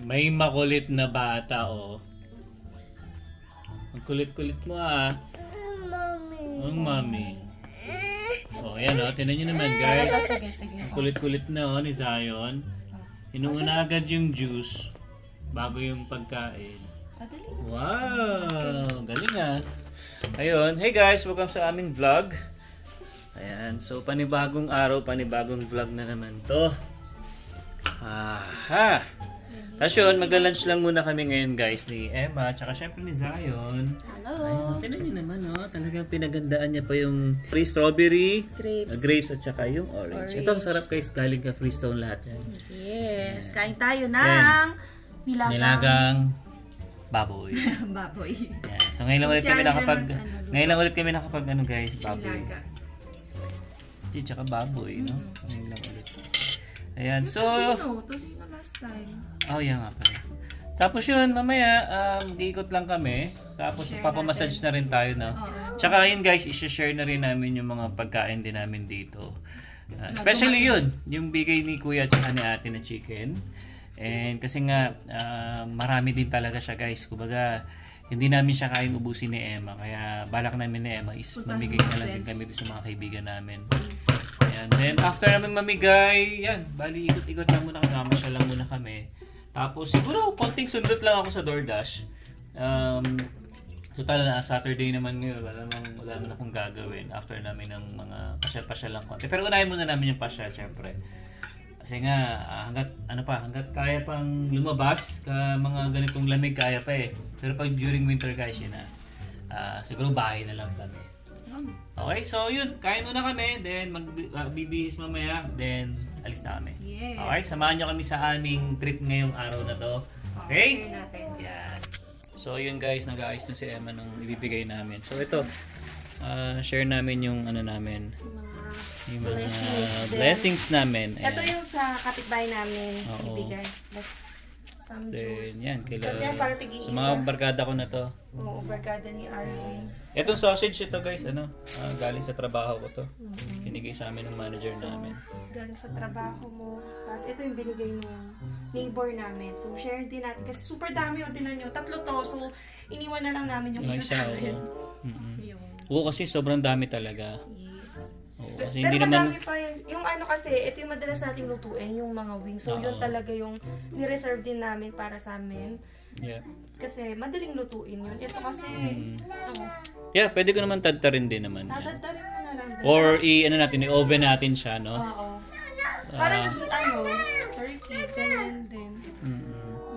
May makulit na bata, oh. Ang kulit-kulit mo, ah. Ang mami. Oh, ayan, oh. Tingnan nyo naman, guys. Sige. Ang kulit-kulit na, oh, ni Zion. Inuuna agad yung juice bago yung pagkain. Wow! Galing, ah. Ayun. Hey, guys. Welcome sa aming vlog. Ayan. So, panibagong araw, panibagong vlog na naman to. Aha! Tapos yun, magla-lunch lang muna kami ngayon, guys, ni Emma, tsaka syempre ni Zion. Hello! Ayun, tinan niyo naman, oh. Talagang pinagandaan niya pa yung free strawberry, grapes at saka yung orange. Ito, ang sarap, guys. Galing ka Freestone lahat yan. Yes! Kain tayo ng nilagang baboy. baboy. Yeah. So, ngayon lang ulit kami nakapag, ano, guys, baboy. Hindi, tsaka baboy, no? Ngayon lang ulit. Ayan, so... Tosino last time. Oh, yan nga pala. Tapos yun, mamaya, iikot lang kami. Tapos papamassage na rin tayo, no? Tsaka yun, guys, i-share na rin namin yung mga pagkain din namin dito. Especially yun, yung bigay ni Kuya tsaka ni Ate na chicken. And kasi nga, marami din talaga siya, guys. Kumbaga, hindi namin siya kayang ubusin ni Emma. Kaya balak namin ni Emma is mamigay na lang din kami sa mga kaibigan namin. Ayan. Then, after namin mamigay, yan, bali, ikot-ikot lang muna kami. Siya lang muna kami. Tapos, siguro, konting sundot lang ako sa DoorDash. Total na, Saturday naman ngayon. Wala naman akong gagawin after namin ng mga pasyal-pasyal lang konti. Pero unahin muna namin yung pasyal, syempre. Kasi nga, hanggat kaya pang lumabas, mga ganitong lamig, kaya pa eh. Pero pag during winter, guys, yun na. Siguro bahay na lang kami. Okay, so yun, kain muna kami, then magbibihis mamaya, then alis na kami. Yes. Okay, samahan nyo kami sa aming trip ngayong araw na to. Okay? Yan. So yun, guys, nag-aayos na si Emma nung ibibigay namin. So ito, share namin yung ano namin, yung mga blessings namin. Ito yung sa kapitbahay namin ibigay. Then, yan, sa mga barkada ko na to. Oo, barkada ni Arwin. Itong sausage ito, guys, galing sa trabaho ko to. Binigay sa amin ng manager namin. Galing sa trabaho mo. Tapos ito yung binigay ng neighbor namin. So, share din natin. Kasi super dami yung tinan nyo. 3 to. So, iniwan na lang namin yung isa sa amin. Oo, kasi sobrang dami talaga. Yes. Oo, kasi Pero hindi madami naman... pa yun. Yung ano kasi, ito yung madalas nating lutuin, yung mga wings. So, yun talaga yung nireserve din namin para sa amin. Yeah. Kasi madaling lutuin yun. Ito kasi, Yeah, pwede ko naman tadtarin din naman. tatadtarin mo na lang din. Or i-oven natin siya, no? Oo. Parang turkey, ganyan din.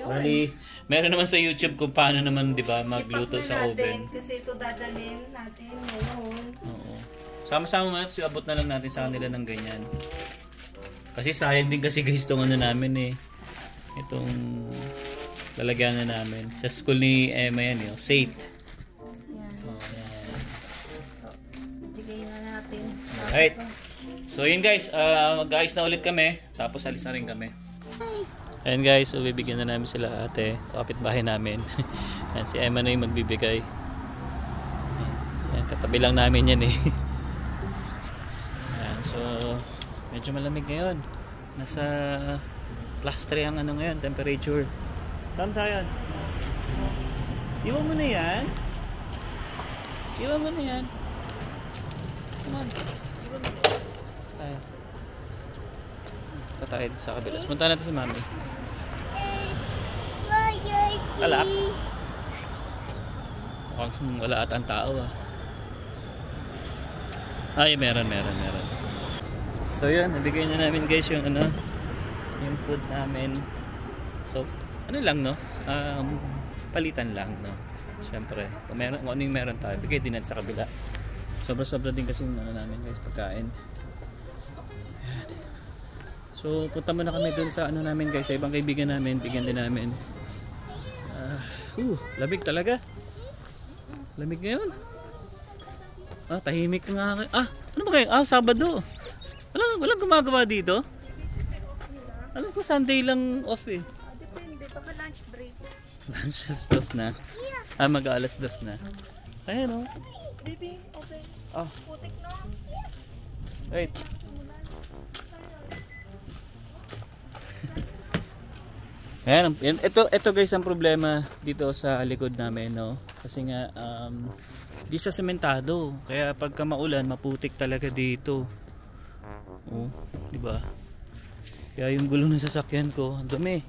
Bali, meron naman sa YouTube kung paano naman, di ba, magluto sa oven. Kasi ito dadalhin natin ngayon. Oo. Sama-sama man, abot na lang natin sa kanila ng ganyan. Kasi sayang din kasi, guys, itong ano namin eh. Itong lalagyan na namin. Sa school ni Emma yan, yung Saint. Yan. Oh, yan. Bigay na natin. Alright. So yun, guys, mag-ayos na ulit kami. Tapos alis na rin kami. Ayan, guys, so bibigyan na namin sila ate sa kapitbahay namin. Ayan, si Emma na yung magbibigay. Ayan, katabi lang namin yan eh. Ayan, so medyo malamig ngayon. Nasa +3 ang ano ngayon, temperature. Saan sa'yan? Iwan mo na yan. Iwan mo na yan. Come on. Iwan mo. Tayo. Tatay dito sa kabila. Punta natin si Mami. Alak. Mukhang wala at ang tao ah. Ay, meron. So yun, nabigay na namin, guys, yung yung food namin. So, ano lang, no? Palitan lang, no? Siyempre, kung ano yung meron tayo, bigay din natin sa kabila. Sobra-sobra din kasi yung namin, guys, pagkain. So, punta muna kami dun sa namin, guys, sa ibang kaibigan namin, bigyan din namin. Lamig talaga. Lamig ngayon. Tahimik nga. Ano ba kayo? Sabado. Walang gumagawa dito. Alam ko Sunday lang off eh. Depende, baka lunch break. Lunch, alas 2 na. Mag-alas 2 na. Ayan, oh. Baby, okay. Putik na. Wait. Ayan, ito guys ang problema dito sa likod namin, no? Kasi nga di siya sementado. Kaya pagka maulan, maputik talaga dito. Oh, di ba? Kaya yung gulong ng sasakyan ko, ang dumi.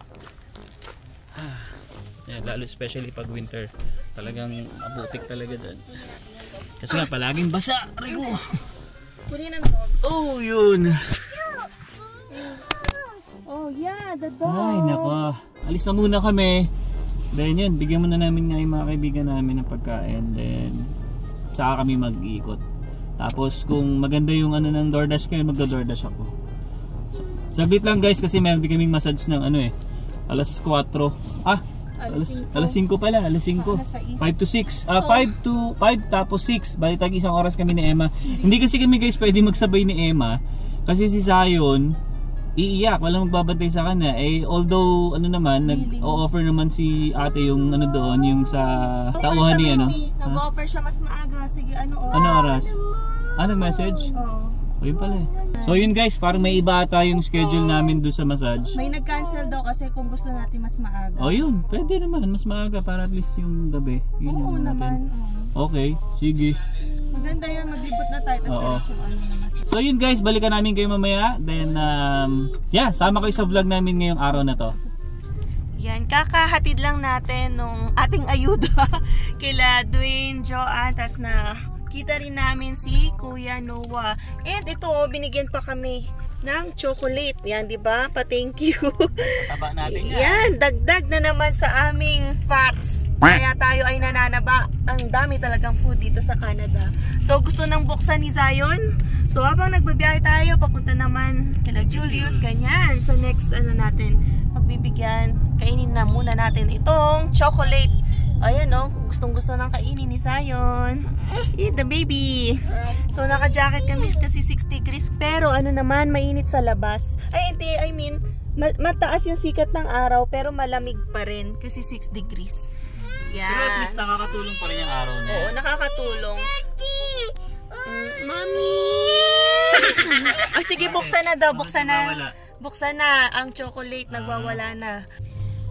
Yan, lalo especially pag winter, talagang maputik talaga doon. Kasi nga palaging basa. Aray ko. Oh, yun. Oh yeah, the dog. Ay, nako. Alis na muna kami. Then yun, bigyan muna namin nga yung mga kaibigan namin ng pagkain. Then, saka kami mag-iikot. Tapos, kung maganda yung ano ng DoorDash kayo, magda-DoorDash ako. So, saglit lang guys, kasi meron din kaming massage ng ano alas 4. Alas 5 pala, alas 5. 5 to 6. 5 tapos 6. Bali tag isang oras kami ni Emma. Hindi kasi kami guys pwede magsabay ni Emma. Kasi si Zion, iiyak, walang magbabantay sa kanya. Although ano naman, nag-o-offer naman si ate yung ano doon, yung sa tauhan ni ano. Nag-offer siya mas maaga. Sige, ano oras? Ano oras? Nag-message? Oo. O yun pala. So yun guys, parang may iba ata yung schedule namin doon sa massage. May nag-cancel daw kasi kung gusto natin mas maaga. O yun, pwede naman, mas maaga para at least yung gabi. Yun Oo yung naman. Okay, sige. Maganda yan, maglibot na tayo. Tapos diretso ano na massage. So yun guys, balikan namin kayo mamaya. Then yeah, sama kayo sa vlog namin ngayong araw na to. Yan, kakahatid lang natin nung ating ayuda kila Dwayne, Joanne, tas na kita rin namin si Kuya Noah. And ito, binigyan pa kami ng chocolate. Yan, di ba? Pa-thank you. Taba natin yan. Yan, dagdag na naman sa aming fats. Kaya tayo ay nananaba. Ang dami talagang food dito sa Canada. So, gusto nang buksan ni Zion. So, habang nagbabiyahe tayo, papunta naman kila Julius, ganyan. So, next, ano natin, pagbibigyan, kainin na muna natin itong chocolate. Ayan o, gustong gusto ng kainin ni Zion. Eat the baby. So naka-jacket kami kasi 6 degrees. Pero ano naman, mainit sa labas. Ay hindi, I mean, mataas yung sikat ng araw pero malamig pa rin kasi 6 degrees. Yan. Pero at least nakakatulong pa rin yung araw na. Oo, nakakatulong. Mami! Sige, buksan na daw. Buksan na. Buksan na. Ang chocolate, nagwawala na.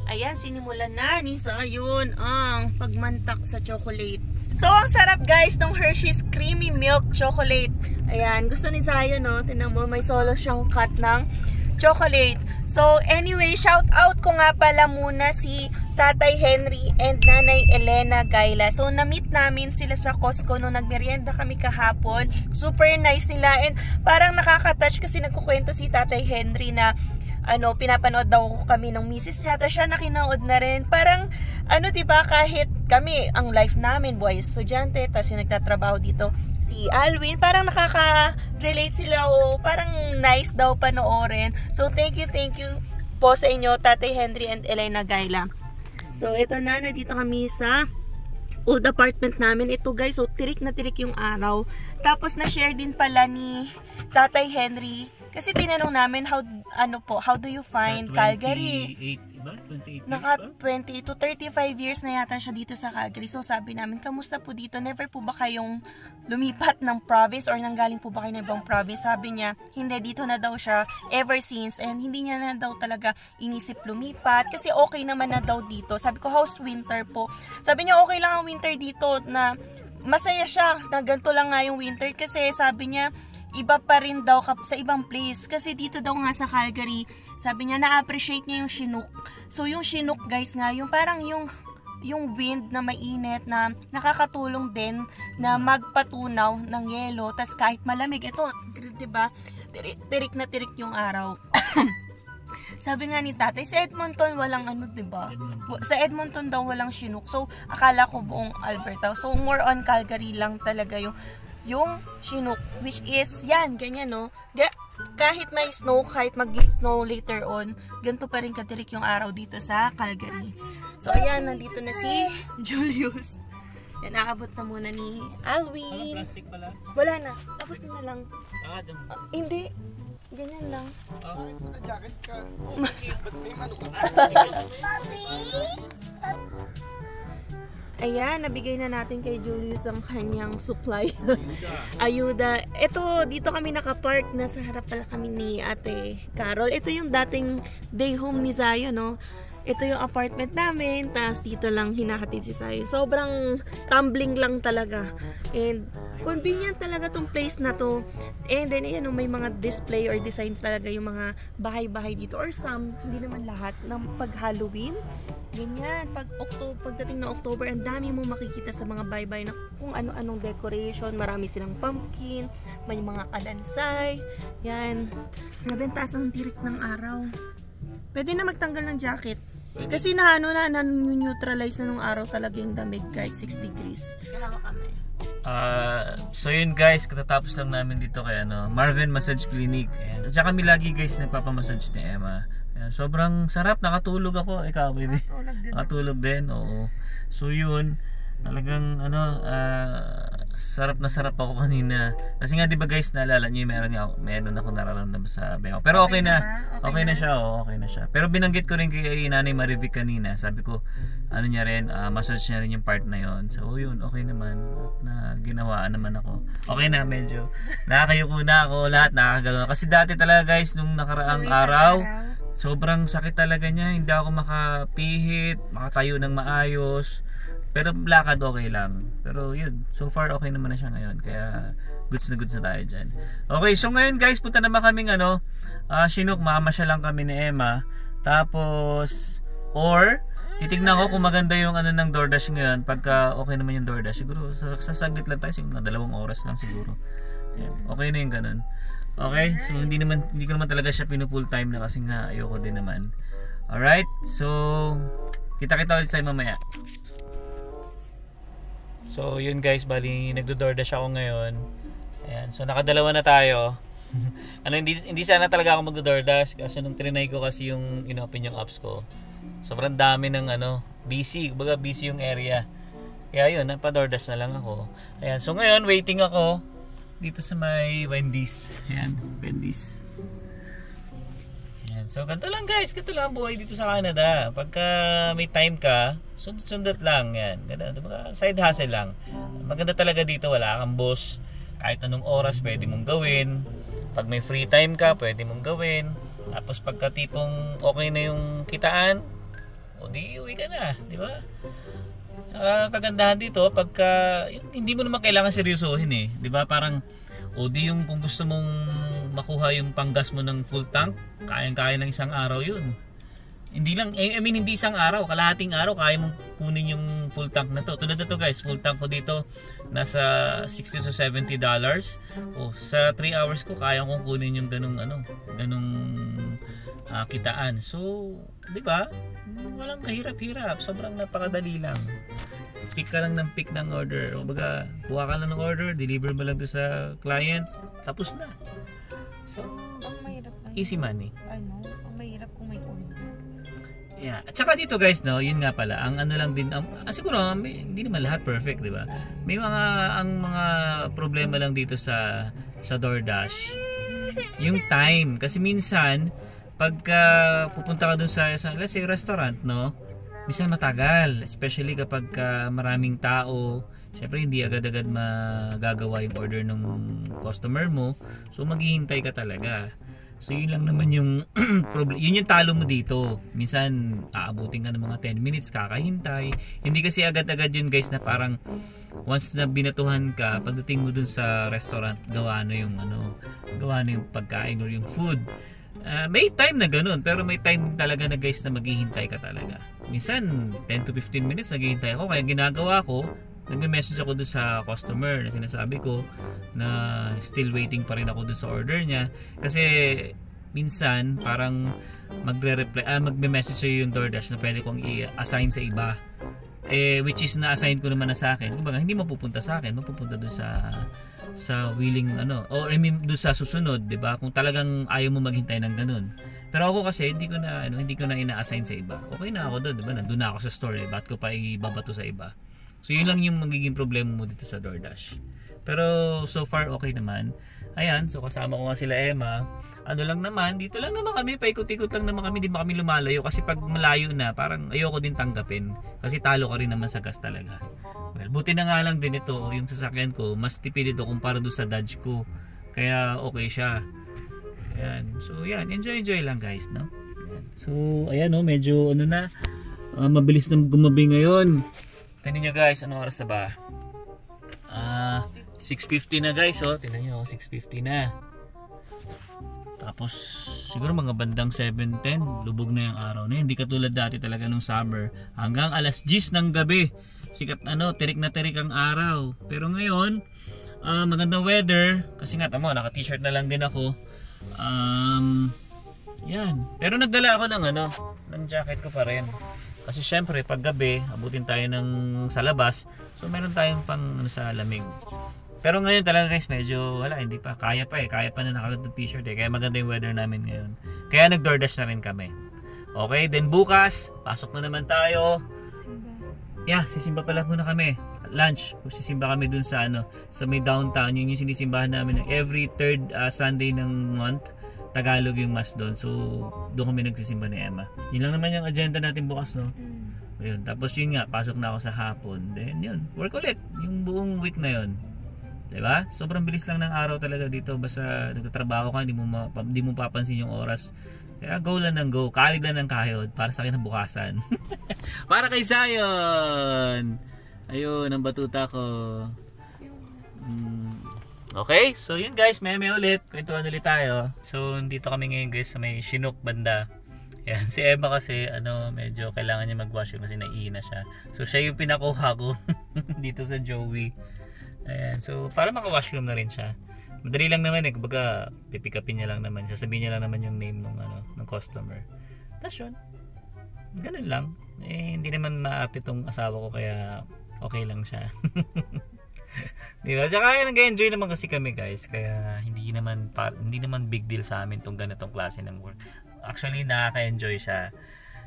Ayan, sinimulan na ni Zion ang pagmantak sa chocolate. So, ang sarap guys ng Hershey's Creamy Milk Chocolate. Ayan, gusto ni Zion, no? Tingnan mo, may solo siyang cut ng chocolate. So, anyway, shout out ko nga pala muna si Tatay Henry and Nanay Elena Gaila. So, na-meet namin sila sa Costco nung nagmerienda kami kahapon. Super nice nila and parang nakaka-touch kasi nagkukwento si Tatay Henry na pinapanood daw kami ng misis niya, tapos siya nakinood na rin. Parang, diba, kahit kami, ang life namin, buhay estudyante, tapos yung nagtatrabaho dito, si Alwin, parang nakaka-relate sila o parang nice daw panoorin. So, thank you po sa inyo, Tatay Henry and Elena Gaila. So, ito na, nandito kami sa old apartment namin. Ito guys, so tirik na tirik yung araw. Tapos, na-share din pala ni Tatay Henry. Kasi tinanong namin, how do you find Calgary? 28 Naka 20 to 35 years na yata siya dito sa Calgary. So sabi namin, kamusta po dito? Never po ba kayong lumipat ng province or nanggaling po ba kayo ng ibang province? Sabi niya, hindi, dito na daw siya ever since and hindi niya na daw talaga inisip lumipat kasi okay naman na daw dito. Sabi ko, how's winter po? Sabi niya, okay lang ang winter dito, na masaya siya na ganito lang nga yung winter kasi sabi niya, iba pa rin daw sa ibang place. Kasi dito daw nga sa Calgary, sabi niya, na-appreciate niya yung Chinook. So, yung Chinook, guys, nga, yung parang yung wind na mainit na nakakatulong din na magpatunaw ng yelo. Tas kahit malamig, ito, diba, tirik na tirik yung araw. Sabi nga ni tatay, sa Edmonton walang diba? Sa Edmonton daw walang Chinook. So, akala ko buong Alberta. So, more on Calgary lang talaga yung Chinook, which is yan, ganyan, no? Kahit may snow, kahit mag-snow later on, ganito pa rin katirik yung araw dito sa Calgary. So, ayan, nandito na si Julius. Yan, aabot na muna ni Alwin. Walang plastic pala? Wala na, abot na lang. Hindi, ganyan lang. Jacket ka. Ba't may manok ka? Ayan, nabigay na natin kay Julius ang kanyang supply. Ayuda. Ito, dito kami nakapark. Nasa harap pala kami ni Ate Carol. Ito yung dating day home ni Zion, no? ito yung apartment namin, tapos dito lang hinahatid si Sayo. Sobrang tumbling lang talaga. And convenient talaga tong place na to. And then, ayan, may mga display or design talaga yung mga bahay-bahay dito. Or some, hindi naman lahat, ng pag-Halloween. Ganyan, pagdating ng October, ang dami mo makikita sa mga bahay-bahay na kung ano-anong decoration. Marami silang pumpkin, may mga kalansay. Yan. Nabentaas ng tirik ng araw. Pwede na magtanggal ng jacket. Kasi na-neutralize na nung araw talaga yung damig kahit 6 degrees. Kaya kami. So yun guys, katatapos lang namin dito kay Marvin Massage Clinic. At saka kami lagi guys nagpapamassage ni Emma. Ayan, sobrang sarap, nakatulog ako. Ikaw baby? Nakatulog din, oo. So yun, talagang sarap na sarap ako kanina. Kasi nga 'di ba guys, naalala niyo meron ako nararamdaman sa bayo. Pero okay na. Okay na siya, okay na siya. Pero binanggit ko rin kay Nanay Marivic kanina. Sabi ko, niya rin, massage niya rin yung part na 'yon. So yun, okay naman. Na ginawaan naman ako. Okay na, medyo nakakayuko na ako, lahat nakakagalaw. Kasi dati talaga guys, nung nakaraang araw, sobrang sakit talaga niya. Hindi ako makapihit, makatayo ng maayos. Pero lakad okay lang. Pero yun, so far okay naman na siya ngayon. Kaya goods na tayo dyan. Okay, so ngayon guys, punta naman kaming Chinook, mamamasya lang kami ni Emma. Tapos, or titignan ko kung maganda yung ng DoorDash ngayon. Pagka okay naman yung DoorDash, siguro sasaglit lang tayo, siguro 2 oras lang siguro. Ayan, okay na yung ganun. Okay, so hindi ko naman talaga siya pinupull time na kasi nga ayoko din naman. Alright, so kita-kita ulit tayo mamaya. So yun guys, bali nagdo-DoorDash ako ngayon. Ayan, so nakadalawa na tayo. Hindi sana talaga ako magdo-DoorDash kasi nung trinay ko kasi yung inopen yung apps ko. Sobrang dami ng busy, kumbaga busy yung area. Kaya yun, napa-DoorDash na lang ako. Ayan, so ngayon waiting ako dito sa may Wendy's. Ayan, Wendy's. Ayan, so ganito lang guys, ganito lang ang buhay dito sa Canada. Pagka may time ka, sundot-sundot lang yan. Ganun, side hustle lang. Maganda talaga dito, wala kang boss. Kahit anong oras pwede mong gawin. Pag may free time ka, pwede mong gawin. Tapos pagka tipong okay na yung kitaan, o di uwi ka na, di ba? Saka kagandahan dito, pagka hindi mo naman kailangan seryosohin eh, di ba? Parang o di yung kung gusto mong makuha yung panggas mo ng full tank, kayang-kaya ng isang araw yun. Hindi lang, hindi isang araw, kalahating araw kaya mong kunin yung full tank na to. Tulad na to guys, full tank ko dito nasa $60 to $70. O sa 3 hours ko kaya kong kunin yung ganung kitaan. So, 'di ba? Walang kahirap-hirap, sobrang napakadali lang. Pick ka lang ng pick ng order. O baga, kuha ka lang ng order, deliver mo lang doon sa client, tapos na. So, ang mahirap lang. Easy money. Ang mahirap kung may order. Yeah. At saka dito guys, no, yun nga pala, ang lang din, siguro hindi naman lahat perfect, di ba? May mga problema lang dito sa DoorDash. Yung time, kasi minsan pagka pupunta ka dun sa let's say restaurant, no, minsan matagal, especially kapag maraming tao. Syempre hindi agad-agad magagawa yung order ng customer mo, so maghihintay ka talaga. So yun lang naman yung problem. Yun yung talo mo dito. Minsan aabutin ka ng mga 10 minutes kakahintay. Hindi kasi agad-agad yun guys na parang once na binatuhan ka, pagdating mo dun sa restaurant, gawa na yung pagkain or yung food. May time na ganun, pero may time talaga na guys na maghihintay ka talaga. Minsan 10 to 15 minutes naghihintay ako. Kaya ginagawa ko, nagme-message ako doon sa customer na sinasabi ko na still waiting pa rin ako doon sa order niya. Kasi minsan parang magme-message sa'yo yung DoorDash na pwede kong i-assign sa iba. Which is na-assign ko naman na sa akin. Kumbaga hindi mapupunta sa akin, mapupunta doon sa willing or I mean doon sa susunod, 'di ba? Kung talagang ayaw mo maghintay ng ganun. Pero ako kasi hindi ko na ina-assign sa iba. Okay na ako doon, 'di ba? Nandun na ako sa store, bakit ko pa ibabato sa iba? So yun lang yung magiging problema mo dito sa DoorDash. Pero so far okay naman. Ayan, so kasama ko nga sila Emma. Dito lang naman kami, paikot-ikot lang naman kami, di ba kami lumalayo? Kasi pag malayo na, parang ayoko din tanggapin. Kasi talo ka rin naman sa gas talaga. Well, buti na nga lang din ito, yung sasakyan ko, mas tipid ito kumpara doon sa Dodge ko. Kaya okay siya. Ayan, so yan, enjoy lang guys, no? So, ayan oh, medyo ano na, mabilis na gumabi ngayon. Tingnan nyo guys, anong oras na ba? 6:50 na guys, oh. Tingnan nyo, 6:50 na. Tapos, siguro mga bandang 7:10, lubog na yung araw na. Hindi katulad dati talaga nung summer. Hanggang alas 10 ng gabi, sikat tirik na tirik ang araw. Pero ngayon, magandang weather. Kasi nga, tamo, naka-t-shirt na lang din ako. Yan. Pero nagdala ako ng jacket ko pa rin. Kasi syempre, pag gabi, abutin tayo sa labas. So, meron tayong pang sa lamig. Pero ngayon talaga guys, medyo wala, hindi pa. Kaya pa na nakagat t-shirt eh. Kaya maganda yung weather namin ngayon. Kaya nag-DoorDash na rin kami. Okay, then bukas, pasok na naman tayo. Yeah, sisimba pala muna kami. Lunch, sisimba kami dun sa sa may downtown. Yun yung sinisimbahan namin every third Sunday ng month. Tagalog yung mas doon. So, doon kami nagsisimba ni Emma. Yun lang naman yung agenda natin bukas, no? Ayun. Tapos yun nga, pasok na ako sa hapon. Then yun, work ulit. Yung buong week na yun. Diba? Sobrang bilis lang ng araw talaga dito. Basta nagtatrabaho ka, hindi mo papansin yung oras. Kaya go lang ng go. Kahit lang ng kahit. Para sa akin ang bukasan. Para kay Zion! Ayun, ang batuta ko. Okay, so yun guys, may ulit. Kwentuhan ulit tayo. So, dito kami ngayon guys sa may Chinook banda. Yan, si Emma kasi, medyo kailangan niya mag-washroom kasi naiina siya. So, siya yung pinakuha ko dito sa Joey. Ayan, so, para maka-washroom na rin siya. Madali lang naman kumbaga, pipick upin niya lang naman. Sasabihin niya lang naman yung name ng customer. Tapos yun, ganun lang. Hindi naman maarte tong asawa ko kaya okay lang siya. Diba? Saka nag-enjoy naman kasi kami guys. Kaya hindi naman big deal sa amin tong ganitong klase ng work. Actually nakaka-enjoy siya.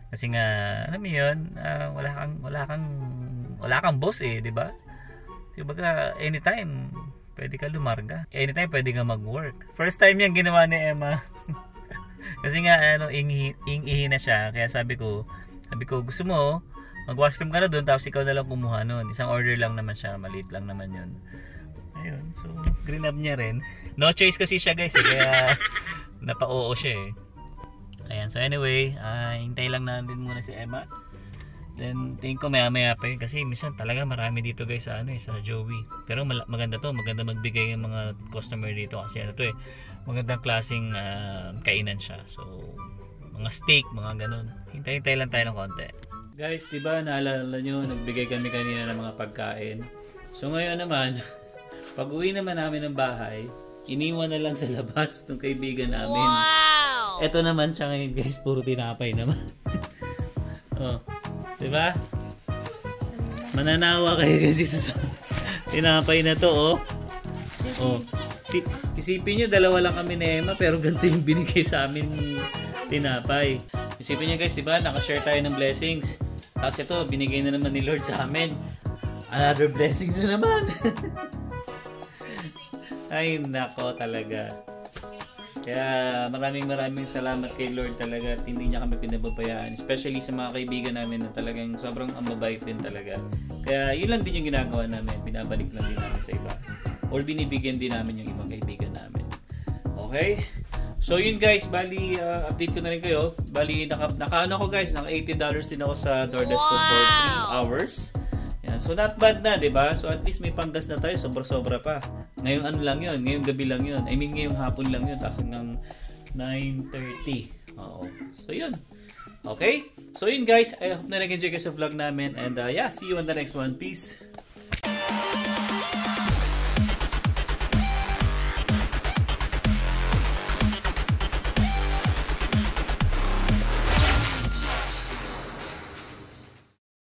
Kasi nga alam mo 'yun, wala kang boss eh, 'di ba? Kumbaga anytime pwede ka lumarga. Anytime pwede ka mag-work. First time 'yang ginawa ni Emma. Kasi nga ihi na siya. Kaya sabi ko gusto mo mag-washroom ka na doon, tapos ikaw na lang kumuha nun. Isang order lang naman siya, maliit lang naman yun. Ayun, so green up niya rin. No choice kasi siya guys, kaya napa-oo siya eh. Ayan, so anyway, hintay lang na din muna si Emma. Then, tingin ko maya-maya pa yun. Kasi minsan talaga marami dito guys sa Joey. Pero maganda magbigay ng mga customer dito. Kasi magandang klaseng kainan siya. So, mga steak, mga ganun. Hintay-hintay lang tayo ng konti. Guys, diba naalala nyo, nagbigay kami kanina ng mga pagkain. So ngayon naman, pag uwi naman namin ng bahay, iniwan na lang sa labas ng kaibigan namin. Wow! Ito naman siya ngayon guys, puro tinapay naman. Oh, diba? Mananawa kayo kasi sa tinapay na to, oh. Oh. Isipin nyo, dalawa lang kami ni Emma, pero ganito yung binigay sa amin tinapay. Isipin nyo guys, diba? Nakashare tayo ng blessings. Tapos ito, binigay na naman ni Lord sa amin. Another blessings na naman. Ay, nako talaga. Kaya maraming salamat kay Lord talaga. At hindi niya kami pinababayaan. Especially sa mga kaibigan namin na talagang sobrang mabait din talaga. Kaya yun lang din yung ginagawa namin. Binabalik lang din namin sa iba. Or binibigyan din namin yung ibang kaibigan namin. Okay? So yun guys, bali update ko na rin kayo. Bali naka ko guys, naka $80 din ako sa DoorDash for 3 hours. Yan. So not bad na, 'di ba? So at least may panggas na tayo, sobra-sobra pa. Ngayon lang 'yun, ngayong gabi lang 'yun. I mean ngayong hapon lang 'yun, tapos hanggang 9:30. Oo. So yun. Okay? So yun guys, I hope na nag-enjoy kayo sa vlog namin and see you on the next one. Peace.